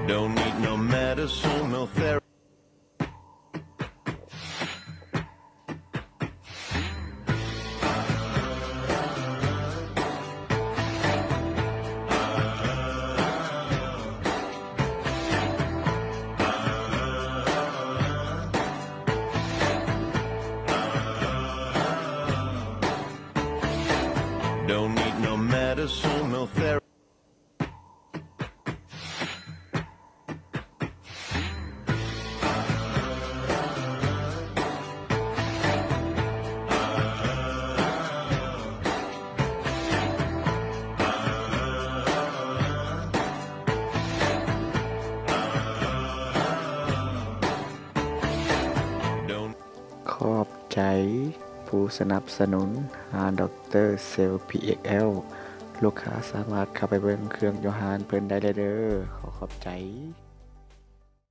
Don't need no medicine, no therapy. Don't need no medicine, no therapy. Don't ขอบใจผู้สนับสนุนหาดรเซล PXL ลูกค้าสามารถเข้าไปเบิ่งเครื่องโยฮานเพิ่นได้เลยเด้อขอบใจ